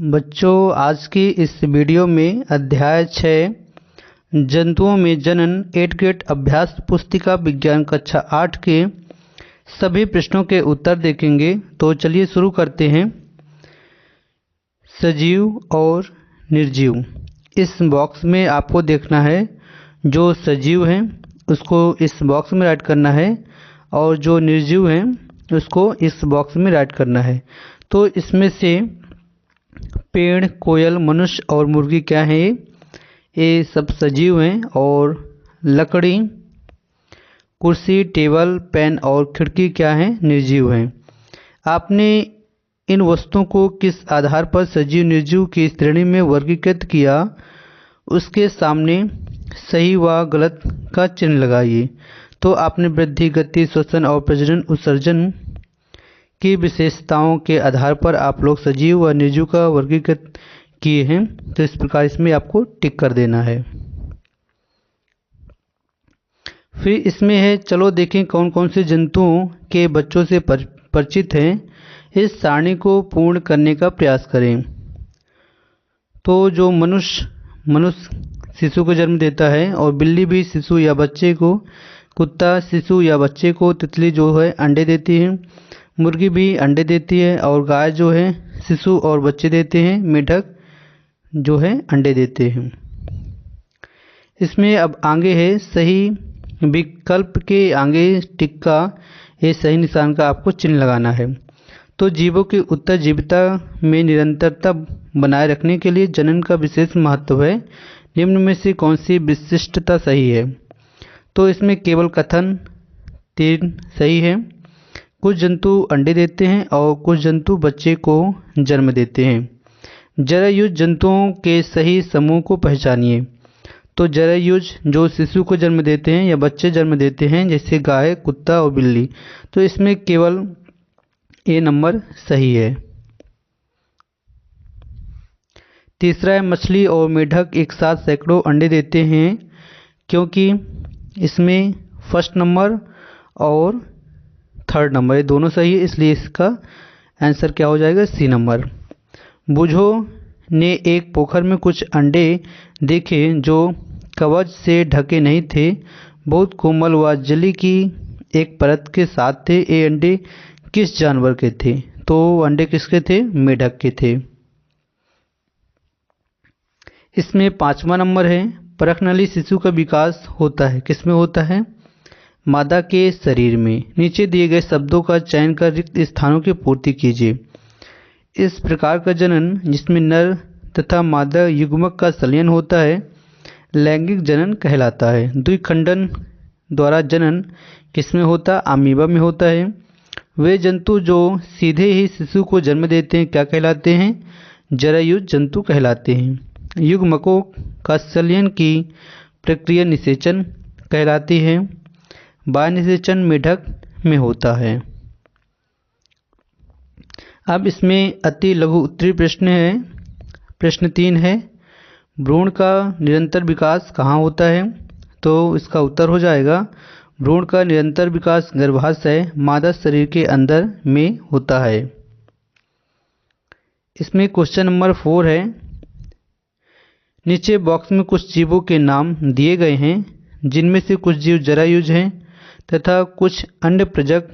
बच्चों, आज की इस वीडियो में अध्याय 6 जंतुओं में जनन 8th ग्रेड अभ्यास पुस्तिका विज्ञान कक्षा 8 के सभी प्रश्नों के उत्तर देखेंगे। तो चलिए शुरू करते हैं। सजीव और निर्जीव। इस बॉक्स में आपको देखना है, जो सजीव हैं उसको इस बॉक्स में राइट करना है और जो निर्जीव हैं उसको इस बॉक्स में राइट करना है। तो इसमें से पेड़, कोयल, मनुष्य और मुर्गी क्या है? ये सब सजीव हैं। और लकड़ी, कुर्सी, टेबल, पेन और खिड़की क्या है? निर्जीव हैं। आपने इन वस्तुओं को किस आधार पर सजीव निर्जीव की श्रेणी में वर्गीकृत किया, उसके सामने सही व गलत का चिन्ह लगाइए। तो आपने वृद्धि, गति, श्वसन और प्रजनन उत्सर्जन की विशेषताओं के आधार पर आप लोग सजीव व निर्जीव का वर्गीकृत किए हैं। तो इस प्रकार इसमें आपको टिक कर देना है। फिर इसमें है, चलो देखें कौन कौन से जंतुओं के बच्चों से परिचित हैं। इस सारणी को पूर्ण करने का प्रयास करें। तो जो मनुष्य शिशु को जन्म देता है और बिल्ली भी शिशु या बच्चे को, कुत्ता शिशु या बच्चे को, तितली जो है अंडे देती है, मुर्गी भी अंडे देती है और गाय जो है शिशु और बच्चे देते हैं, मेढक जो है अंडे देते हैं। इसमें अब आगे है सही विकल्प के आगे टिक का, ये सही निशान का आपको चिन्ह लगाना है। तो जीवों की उत्तरजीविता में निरंतरता बनाए रखने के लिए जनन का विशेष महत्व है। निम्न में से कौन सी विशिष्टता सही है? तो इसमें केवल कथन 3 सही है। कुछ जंतु अंडे देते हैं और कुछ जंतु बच्चे को जन्म देते हैं। जरायुज जंतुओं के सही समूह को पहचानिए। तो जरायुज जो शिशु को जन्म देते हैं या बच्चे जन्म देते हैं, जैसे गाय, कुत्ता और बिल्ली। तो इसमें केवल ए नंबर सही है। तीसरा है, मछली और मेढक एक साथ सैकड़ों अंडे देते हैं, क्योंकि इसमें फर्स्ट नंबर और थर्ड नंबर ये दोनों सही है, इसलिए इसका आंसर क्या हो जाएगा? C number. बूझो ने एक पोखर में कुछ अंडे देखे जो कवच से ढके नहीं थे, बहुत कोमल व जली की एक परत के साथ थे। ये अंडे किस जानवर के थे? तो अंडे किसके थे? मेढक के थे। इसमें 5वां नंबर है, परखनली शिशु का विकास होता है, किसमें होता है? मादा के शरीर में। नीचे दिए गए शब्दों का चयन कर रिक्त स्थानों की पूर्ति कीजिए। इस प्रकार का जनन जिसमें नर तथा मादा युग्मक का संलयन होता है लैंगिक जनन कहलाता है। द्विखंडन द्वारा जनन किसमें होता? अमीबा में होता है। वे जंतु जो सीधे ही शिशु को जन्म देते हैं क्या कहलाते हैं? जरायुज जंतु कहलाते हैं। युग्मकों का संलयन की प्रक्रिया निषेचन कहलाती है। बाह्य निषेचन मेढक में होता है। अब इसमें अति लघु उत्तरीय प्रश्न है। प्रश्न 3 है, भ्रूण का निरंतर विकास कहाँ होता है? तो इसका उत्तर हो जाएगा, भ्रूण का निरंतर विकास गर्भाशय मादा शरीर के अंदर में होता है। इसमें क्वेश्चन नंबर 4 है, नीचे बॉक्स में कुछ जीवों के नाम दिए गए हैं, जिनमें से कुछ जीव जरायुज हैं तथा कुछ अंड प्रजक,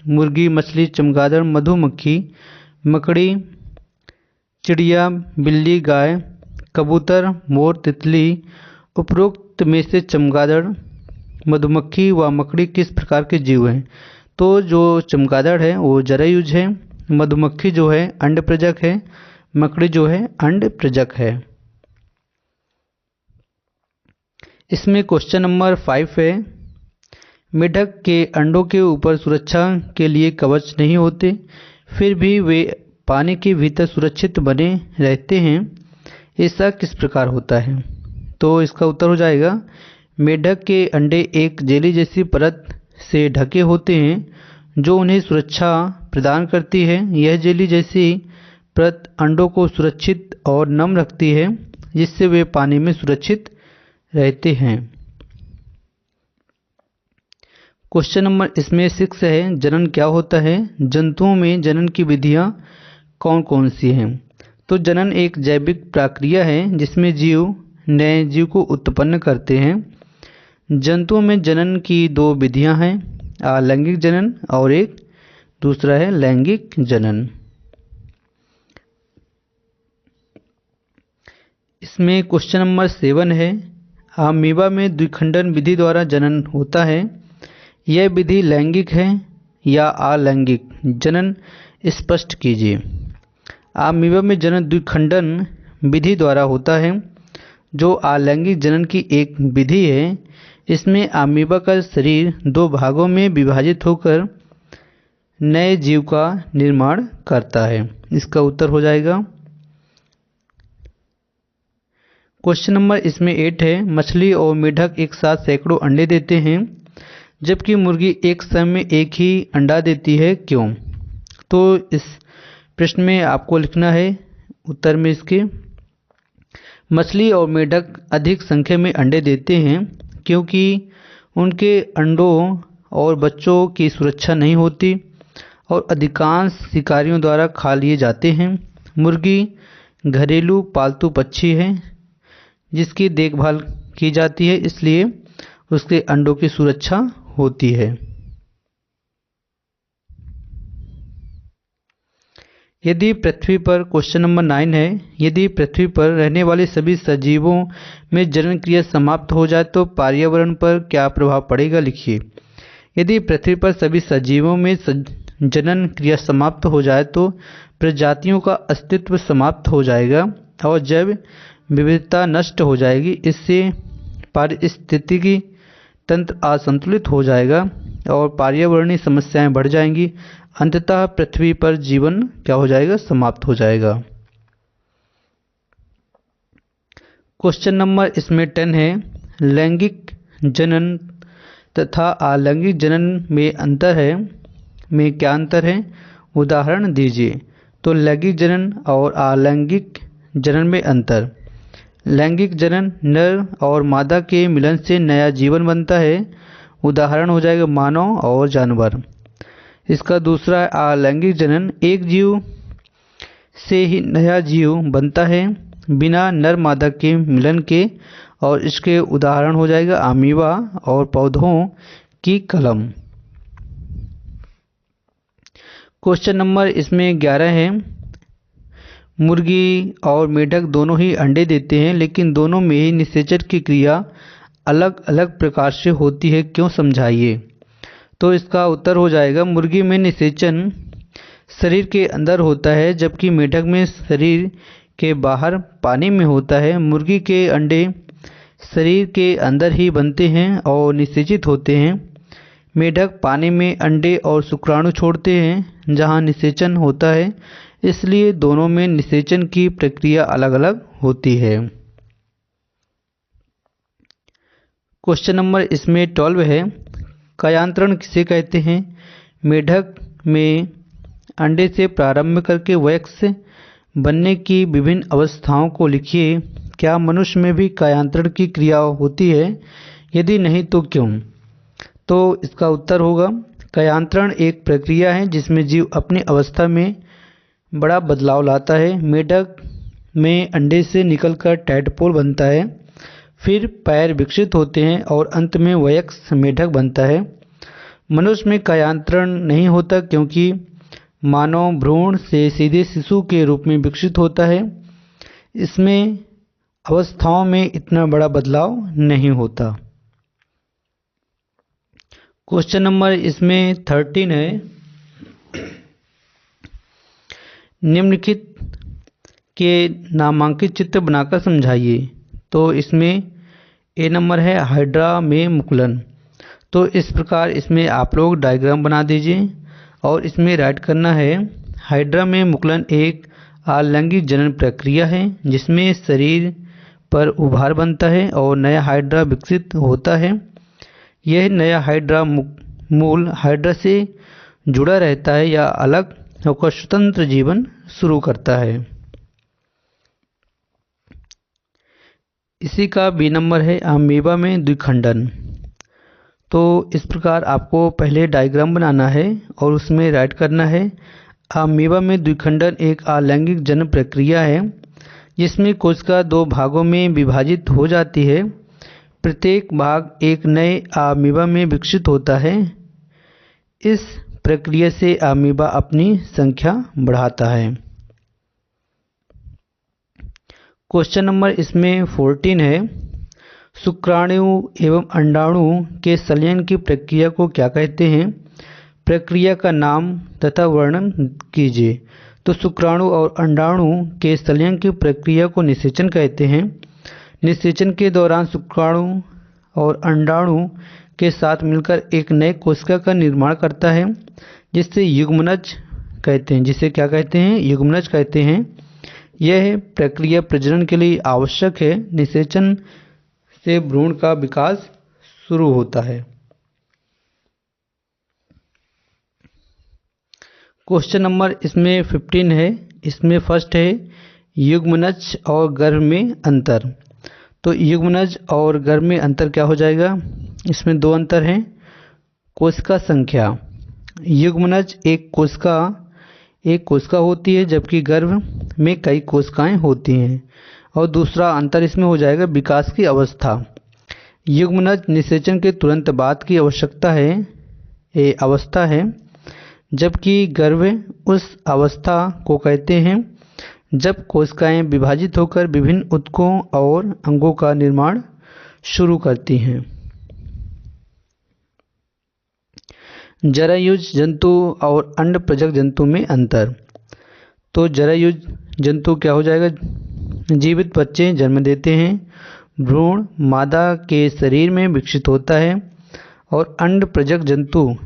मुर्गी, मछली, चमगादड़, मधुमक्खी, मकड़ी, चिड़िया, बिल्ली, गाय, कबूतर, मोर, तितली। उपरोक्त में से चमगादड़, मधुमक्खी व मकड़ी किस प्रकार के जीव हैं? तो जो चमगादड़ है वो जरायुज है, मधुमक्खी जो है अंड प्रजक है, मकड़ी जो है अंड प्रजक है। इसमें क्वेश्चन नंबर 5 है, मेढक के अंडों के ऊपर सुरक्षा के लिए कवच नहीं होते, फिर भी वे पानी के भीतर सुरक्षित बने रहते हैं, ऐसा किस प्रकार होता है? तो इसका उत्तर हो जाएगा, मेढक के अंडे एक जेली जैसी परत से ढके होते हैं जो उन्हें सुरक्षा प्रदान करती है। यह जेली जैसी परत अंडों को सुरक्षित और नम रखती है, जिससे वे पानी में सुरक्षित रहते हैं। क्वेश्चन नंबर इसमें 6 है, जनन क्या होता है? जंतुओं में जनन की विधियां कौन कौन सी हैं? तो जनन एक जैविक प्रक्रिया है जिसमें जीव नए जीव को उत्पन्न करते हैं। जंतुओं में जनन की दो विधियां हैं, अलैंगिक जनन और एक दूसरा है लैंगिक जनन। इसमें क्वेश्चन नंबर 7 है, अमीबा में द्विखंडन विधि द्वारा जनन होता है। यह विधि लैंगिक है या अलैंगिक जनन स्पष्ट कीजिए। अमीबा में जनन द्विखंडन विधि द्वारा होता है, जो अलैंगिक जनन की एक विधि है। इसमें अमीबा का शरीर दो भागों में विभाजित होकर नए जीव का निर्माण करता है। इसका उत्तर हो जाएगा। क्वेश्चन नंबर इसमें 8 है, मछली और मेढक एक साथ सैकड़ों अंडे देते हैं जबकि मुर्गी एक समय में एक ही अंडा देती है, क्यों? तो इस प्रश्न में आपको लिखना है उत्तर में इसके, मछली और मेढक अधिक संख्या में अंडे देते हैं क्योंकि उनके अंडों और बच्चों की सुरक्षा नहीं होती और अधिकांश शिकारियों द्वारा खा लिए जाते हैं। मुर्गी घरेलू पालतू पक्षी है जिसकी देखभाल की जाती है, इसलिए उसके अंडों की सुरक्षा होती है। यदि पृथ्वी पर, क्वेश्चन नंबर 9 है, यदि पृथ्वी पर रहने वाले सभी सजीवों में जनन क्रिया समाप्त हो जाए तो पर्यावरण पर क्या प्रभाव पड़ेगा, लिखिए। यदि पृथ्वी पर सभी सजीवों में जनन क्रिया समाप्त हो जाए तो प्रजातियों का अस्तित्व समाप्त हो जाएगा और जैव विविधता नष्ट हो जाएगी। इससे पारिस्थितिकी तंत्र असंतुलित हो जाएगा और पर्यावरणीय समस्याएं बढ़ जाएंगी। अंततः पृथ्वी पर जीवन क्या हो जाएगा, समाप्त हो जाएगा। क्वेश्चन नंबर इसमें 10 है, लैंगिक जनन तथा अलैंगिक जनन में अंतर है, में क्या अंतर है, उदाहरण दीजिए। तो लैंगिक जनन और अलैंगिक जनन में अंतर, लैंगिक जनन नर और मादा के मिलन से नया जीवन बनता है, उदाहरण हो जाएगा मानव और जानवर। इसका दूसरा है अलैंगिक जनन, एक जीव से ही नया जीव बनता है बिना नर मादा के मिलन के, और इसके उदाहरण हो जाएगा अमीबा और पौधों की कलम। क्वेश्चन नंबर इसमें 11 है, मुर्गी और मेढक दोनों ही अंडे देते हैं लेकिन दोनों में ही निषेचन की क्रिया अलग अलग प्रकार से होती है, क्यों, समझाइए। तो इसका उत्तर हो जाएगा, मुर्गी में निषेचन शरीर के अंदर होता है जबकि मेढक में शरीर के बाहर पानी में होता है। मुर्गी के अंडे शरीर के अंदर ही बनते हैं और निषेचित होते हैं। मेढक पानी में अंडे और शुक्राणु छोड़ते हैं जहां निषेचन होता है, इसलिए दोनों में निषेचन की प्रक्रिया अलग अलग होती है। क्वेश्चन नंबर इसमें 12 है, कायांतरण किसे कहते हैं। मेढक में अंडे से प्रारंभ करके वयस्क बनने की विभिन्न अवस्थाओं को लिखिए। क्या मनुष्य में भी कायांतरण की क्रिया होती है, यदि नहीं तो क्यों। तो इसका उत्तर होगा, कायांतरण एक प्रक्रिया है जिसमें जीव अपनी अवस्था में बड़ा बदलाव लाता है। मेढक में अंडे से निकलकर टैडपोल बनता है, फिर पैर विकसित होते हैं और अंत में वयस्क मेढक बनता है। मनुष्य में कायांतरण नहीं होता क्योंकि मानव भ्रूण से सीधे शिशु के रूप में विकसित होता है। इसमें अवस्थाओं में इतना बड़ा बदलाव नहीं होता। क्वेश्चन नंबर इसमें 13 है, निम्नलिखित के नामांकित चित्र बनाकर समझाइए। तो इसमें ए नंबर है हाइड्रा में मुकुलन। तो इस प्रकार इसमें आप लोग डायग्राम बना दीजिए और इसमें राइट करना है, हाइड्रा में मुकुलन एक अलैंगिक जनन प्रक्रिया है जिसमें शरीर पर उभार बनता है और नया हाइड्रा विकसित होता है। यह नया हाइड्रा मूल हाइड्रा से जुड़ा रहता है या अलग होकर स्वतंत्र जीवन शुरू करता है। इसी का बी नंबर है अमीबा में द्विखंडन। तो इस प्रकार आपको पहले डायग्राम बनाना है और उसमें राइट करना है, अमीबा में द्विखंडन एक अलैंगिक जन्म प्रक्रिया है जिसमें कोशिका दो भागों में विभाजित हो जाती है। प्रत्येक भाग एक नए अमीबा में विकसित होता है। इस प्रक्रिया से अमीबा अपनी संख्या बढ़ाता है। क्वेश्चन नंबर इसमें 14 है, शुक्राणु एवं अंडाणु के संलयन की प्रक्रिया को क्या कहते हैं? प्रक्रिया का नाम तथा वर्णन कीजिए। तो शुक्राणु और अंडाणु के संलयन की प्रक्रिया को निषेचन कहते हैं। निषेचन के दौरान शुक्राणु और अंडाणु के साथ मिलकर एक नए कोशिका का निर्माण करता है जिसे युग्मनज कहते हैं। जिसे क्या कहते हैं? युग्मनज कहते हैं। यह प्रक्रिया प्रजनन के लिए आवश्यक है। निषेचन से भ्रूण का विकास शुरू होता है। क्वेश्चन नंबर इसमें 15 है। इसमें फर्स्ट है युग्मनज और गर्भ में अंतर। तो युग्मनज और गर्भ में अंतर क्या हो जाएगा? इसमें दो अंतर हैं। कोशिका संख्या, युग्मनज एक कोशिका होती है जबकि गर्भ में कई कोशिकाएं होती हैं। और दूसरा अंतर इसमें हो जाएगा विकास की अवस्था। युग्मनज निषेचन के तुरंत बाद की अवस्था है जबकि गर्भ उस अवस्था को कहते हैं जब कोशिकाएं विभाजित होकर विभिन्न ऊतकों और अंगों का निर्माण शुरू करती हैं। जरायुज जंतु और अंडप्रजक जंतु में अंतर। तो जरायुज जंतु क्या हो जाएगा? जीवित बच्चे जन्म देते हैं। भ्रूण मादा के शरीर में विकसित होता है। और अंडप्रजक जंतु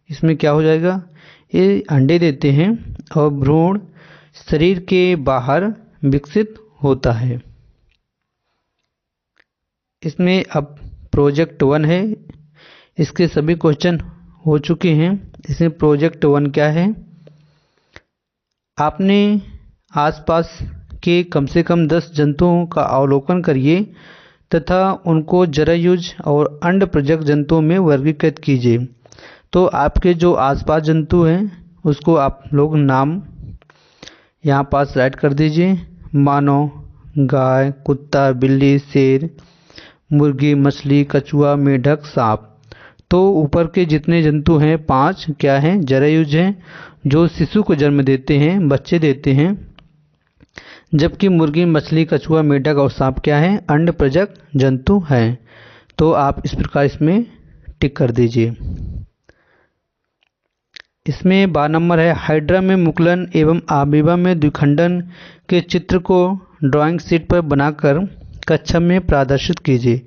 इसमें क्या हो जाएगा? ये अंडे देते हैं और भ्रूण शरीर के बाहर विकसित होता है। इसमें अब प्रोजेक्ट 1 है। इसके सभी क्वेश्चन हो चुके हैं। इसमें प्रोजेक्ट 1 क्या है? आपने आसपास के कम से कम 10 जंतुओं का अवलोकन करिए तथा उनको जरायुज और अंडप्रजक जंतुओं में वर्गीकृत कीजिए। तो आपके जो आसपास जंतु हैं उसको आप लोग नाम यहाँ पास राइट कर दीजिए। मानो गाय, कुत्ता, बिल्ली, शेर, मुर्गी, मछली, कछुआ, मेढक, सांप। तो ऊपर के जितने जंतु हैं 5 क्या हैं? जरायुज हैं जो शिशु को जन्म देते हैं, बच्चे देते हैं। जबकि मुर्गी, मछली, कछुआ, मेढक और सांप क्या हैं? अंडप्रजक जंतु हैं। तो आप इस प्रकार इसमें टिक कर दीजिए। इसमें 12 नंबर है, हाइड्रा में मुकुलन एवं अमीबा में द्विखंडन के चित्र को ड्राइंग शीट पर बनाकर कक्षा में प्रदर्शित कीजिए।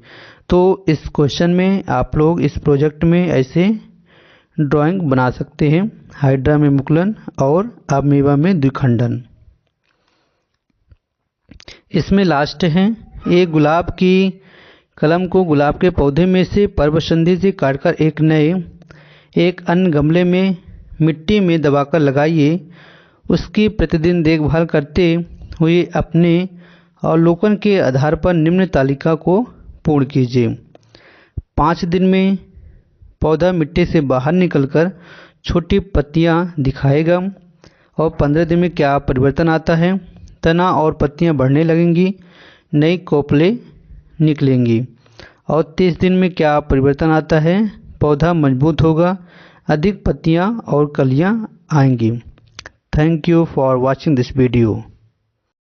तो इस क्वेश्चन में आप लोग इस प्रोजेक्ट में ऐसे ड्राइंग बना सकते हैं, हाइड्रा में मुकुलन और अमीबा में द्विखंडन। इसमें लास्ट है, एक गुलाब की कलम को गुलाब के पौधे में से पर्वसंधि से काटकर एक अन्य गमले में मिट्टी में दबाकर लगाइए। उसकी प्रतिदिन देखभाल करते हुए अपने अवलोकन के आधार पर निम्न तालिका को पूर्ण कीजिए। 5 दिन में पौधा मिट्टी से बाहर निकलकर छोटी पत्तियां दिखाएगा। और 15 दिन में क्या परिवर्तन आता है? तना और पत्तियां बढ़ने लगेंगी, नई कोपलें निकलेंगी। और 30 दिन में क्या परिवर्तन आता है? पौधा मजबूत होगा, अधिक पत्तियां और कलियां आएंगी। Thank you for watching this video.